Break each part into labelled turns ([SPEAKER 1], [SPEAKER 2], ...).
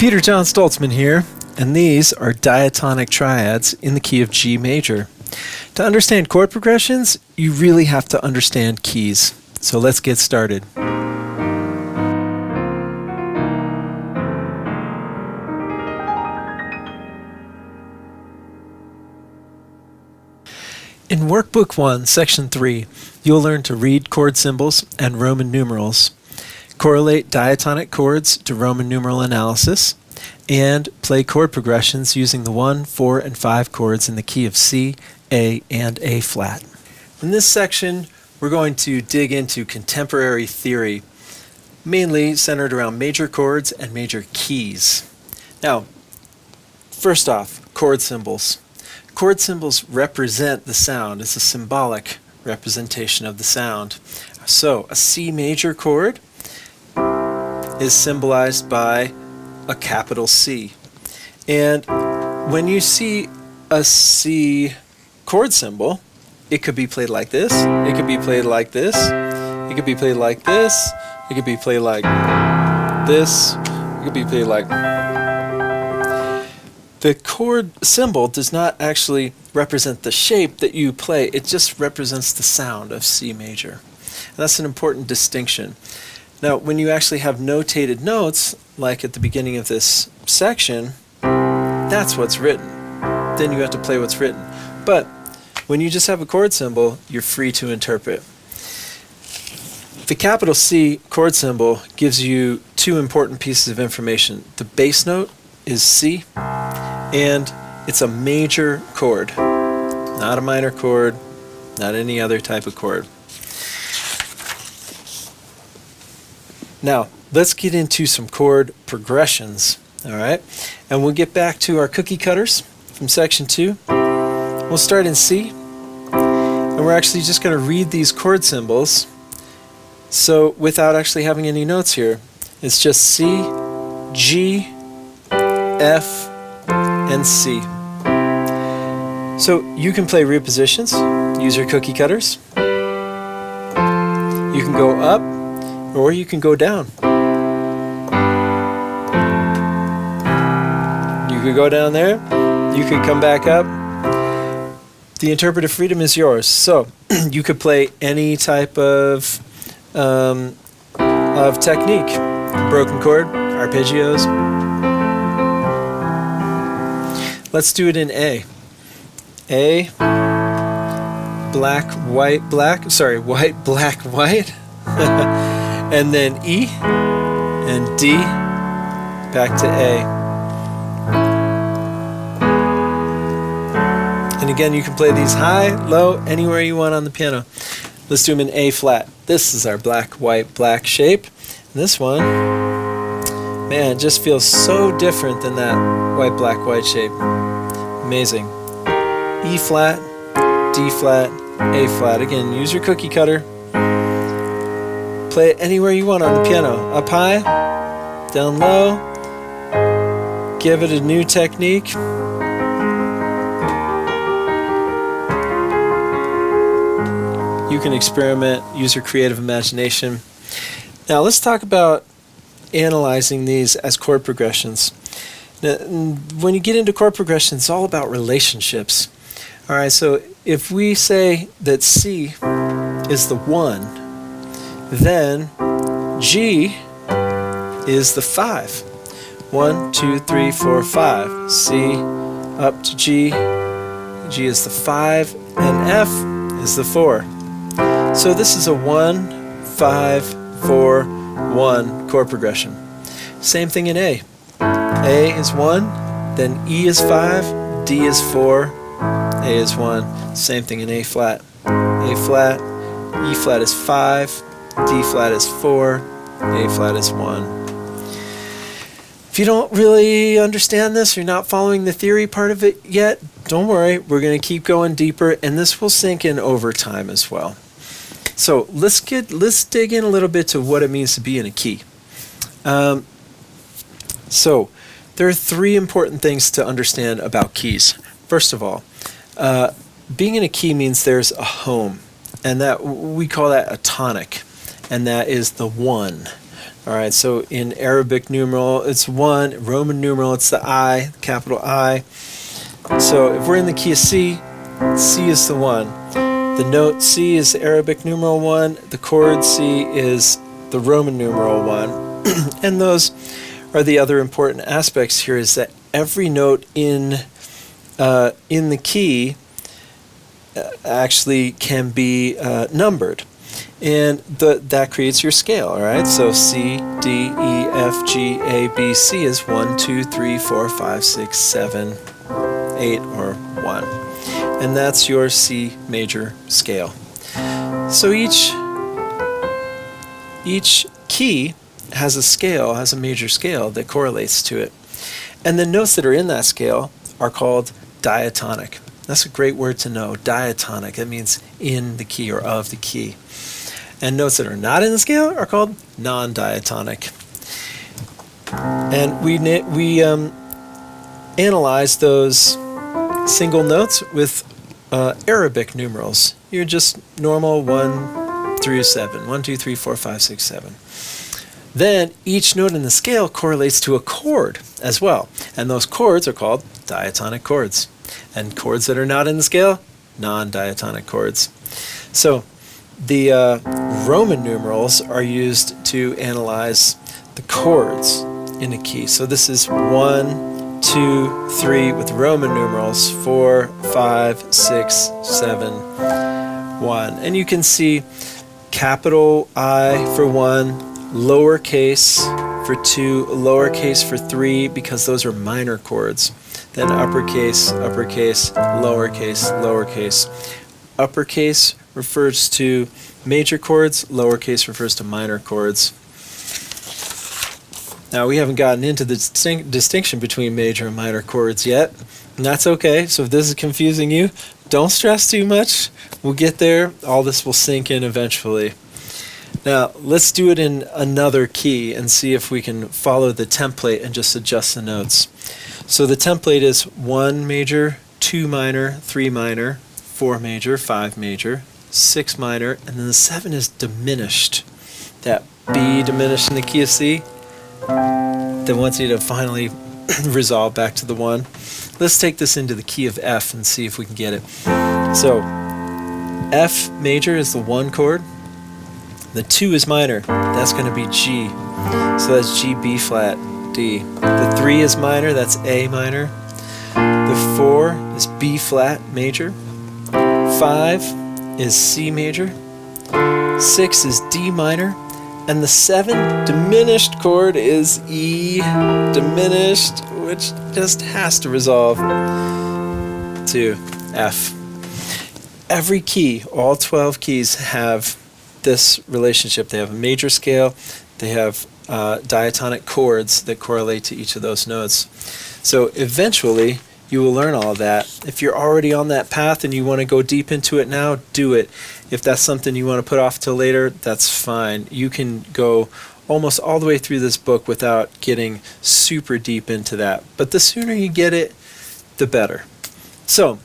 [SPEAKER 1] Peter John Stoltzman here, and these are diatonic triads in the key of G major. To understand chord progressions, you really have to understand keys. So let's get started. In Workbook 1, Section 3, you'll learn to read chord symbols and Roman numerals, correlate diatonic chords to Roman numeral analysis, and play chord progressions using the 1, 4, and 5 chords in the key of C, A, and A flat. In this section, we're going to dig into contemporary theory, mainly centered around major chords and major keys. Now, first off, chord symbols. Chord symbols represent the sound. It's a symbolic representation of the sound. So, a C major chord is symbolized by a capital C. And when you see a C chord symbol, it could be played like this, it could be played like this, it could be played like this, it could be played like this, it could be played like... The chord symbol does not actually represent the shape that you play, it just represents the sound of C major. And that's an important distinction. Now, when you actually have notated notes, like at the beginning of this section, that's what's written. Then you have to play what's written. But when you just have a chord symbol, you're free to interpret. The capital C chord symbol gives you two important pieces of information. The bass note is C, and it's a major chord, not a minor chord, not any other type of chord. Now, let's get into some chord progressions, all right? And we'll get back to our cookie cutters from Section 2. We'll start in C, and we're actually just going to read these chord symbols. So, without actually having any notes here, it's just C, G, F, and C. So, you can play repositions, use your cookie cutters. You can go up, or you can go down. You could go down there, you could come back up. The interpretive freedom is yours. So you could play any type of technique. Broken chord, arpeggios. Let's do it in A. A, black, white, black, sorry, white, black, white. And then E, and D, back to A. And again, you can play these high, low, anywhere you want on the piano. Let's do them in A flat. This is our black, white, black shape. And this one, man, it just feels so different than that white, black, white shape. Amazing. E flat, D flat, A flat. Again, use your cookie cutter. Play it anywhere you want on the piano. Up high, down low. Give it a new technique. You can experiment, use your creative imagination. Now let's talk about analyzing these as chord progressions. Now, when you get into chord progressions, it's all about relationships. Alright, so if we say that C is the 1, then G is the 5. 1, 2, 3, 4, 5. C up to G. G is the 5, and F is the 4. So this is a 1, 5, 4, 1 chord progression. Same thing in A. A is 1, then E is 5, D is 4, A is 1. Same thing in A flat. A flat, E flat is 5, D flat is 4, A flat is 1. If you don't really understand this, you're not following the theory part of it yet, don't worry, we're going to keep going deeper, and this will sink in over time as well. So let's dig in a little bit to what it means to be in a key. So there are three important things to understand about keys. First of all, being in a key means there's a home, and that we call that a tonic, and that is the 1. All right, so in Arabic numeral, it's 1. Roman numeral, it's the I, capital I. So if we're in the key of C, C is the 1. The note C is the Arabic numeral 1. The chord C is the Roman numeral 1. And those are the other important aspects here, is that every note in the key actually can be numbered. And that creates your scale, all right? So C, D, E, F, G, A, B, C is 1, 2, 3, 4, 5, 6, 7, 8, or 1. And that's your C major scale. So each key has a scale, has a major scale that correlates to it. And the notes that are in that scale are called diatonic. That's a great word to know, diatonic. That means in the key or of the key. And notes that are not in the scale are called non-diatonic. And we analyze those single notes with Arabic numerals. You're just normal 1 through 7. 1, 2, 3, 4, 5, 6, 7. Then each note in the scale correlates to a chord as well. And those chords are called diatonic chords. And chords that are not in the scale, non-diatonic chords. So the Roman numerals are used to analyze the chords in a key. So this is 1, 2, 3 with Roman numerals, 4, 5, 6, 7, 1. And you can see capital I for 1, lowercase for 2, lowercase for 3, because those are minor chords. Then uppercase, uppercase, lowercase, lowercase. Uppercase refers to major chords, lowercase refers to minor chords. Now we haven't gotten into the distinction between major and minor chords yet, and that's okay. So if this is confusing you, don't stress too much. We'll get there. All this will sink in eventually. Now let's do it in another key and see if we can follow the template and just adjust the notes. So the template is 1 major, 2 minor, 3 minor, 4 major, 5 major, 6 minor, and then the 7 is diminished. That B diminished in the key of C that wants you to finally resolve back to the 1. Let's take this into the key of F and see if we can get it. So F major is the 1 chord. The 2 is minor. That's going to be G. So that's G, B flat, D. The 3 is minor. That's A minor. The 4 is B flat major. 5 is C major. 6 is D minor. And the 7 diminished chord is E diminished, which just has to resolve to F. Every key, all 12 keys, have this relationship. They have a major scale. They have diatonic chords that correlate to each of those notes. So eventually you will learn all of that. If you're already on that path and you want to go deep into it now, do it. If that's something you want to put off till later, that's fine. You can go almost all the way through this book without getting super deep into that. But the sooner you get it, the better. So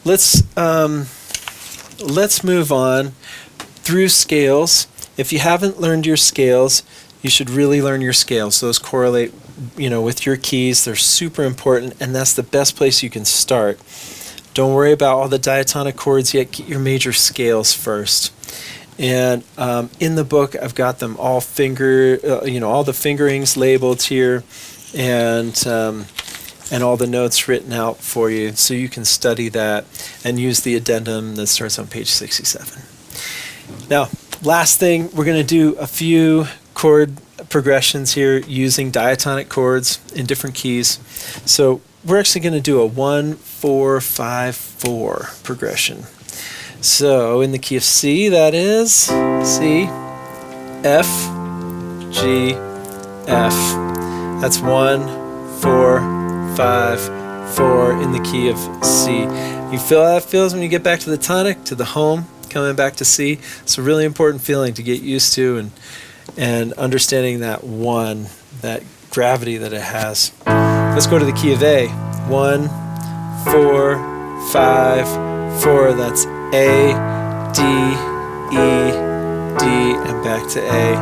[SPEAKER 1] let's move on through scales. If you haven't learned your scales, you should really learn your scales. Those correlate, with your keys. They're super important, and that's the best place you can start. Don't worry about all the diatonic chords yet. Get your major scales first. And in the book, I've got them all all the fingerings labeled here, and all the notes written out for you, so you can study that and use the addendum that starts on page 67. Now, last thing, we're going to do a few chord progressions here using diatonic chords in different keys. So we're actually going to do a 1, 4, 5, 4 progression. So in the key of C, that is C, F, G, F. That's 1, 4, 5, 4 in the key of C. You feel how that feels when you get back to the tonic, to the home, coming back to C. It's a really important feeling to get used to, and understanding that 1, that gravity that it has. Let's go to the key of A. 1, 4, 5, 4. That's A, D, E, D, and back to A.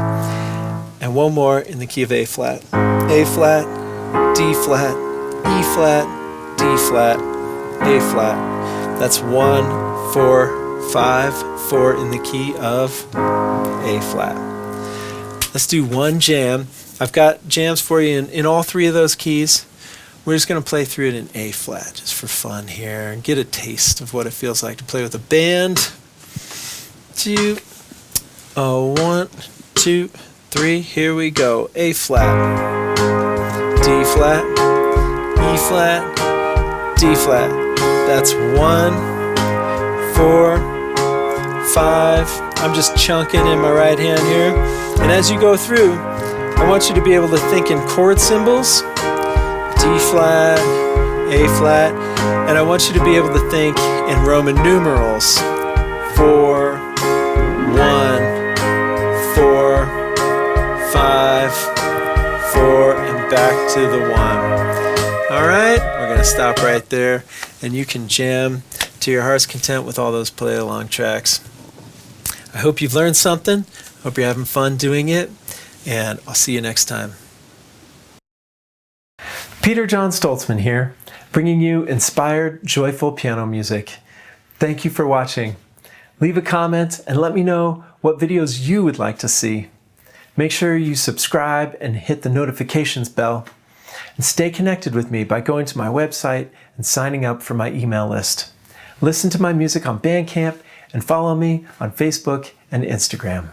[SPEAKER 1] and one more in the key of A flat. A flat, D flat, E flat, D flat, A flat. That's 1, 4, 5, 4 in the key of A flat. Let's do one jam. I've got jams for you in all three of those keys. We're just going to play through it in A flat just for fun here and get a taste of what it feels like to play with a band. 1, 2, 3, here we go. A flat, D flat, E flat, D flat. That's 1, 4, 5. I'm just chunking in my right hand here. And as you go through, I want you to be able to think in chord symbols. D flat, A flat, and I want you to be able to think in Roman numerals. 4, 1, 4, 5, 4, and back to the 1. All right, we're going to stop right there, and you can jam to your heart's content with all those play-along tracks. I hope you've learned something. Hope you're having fun doing it, and I'll see you next time. Peter John Stoltzman here, bringing you inspired, joyful piano music. Thank you for watching. Leave a comment and let me know what videos you would like to see. Make sure you subscribe and hit the notifications bell. And stay connected with me by going to my website and signing up for my email list. Listen to my music on Bandcamp and follow me on Facebook and Instagram.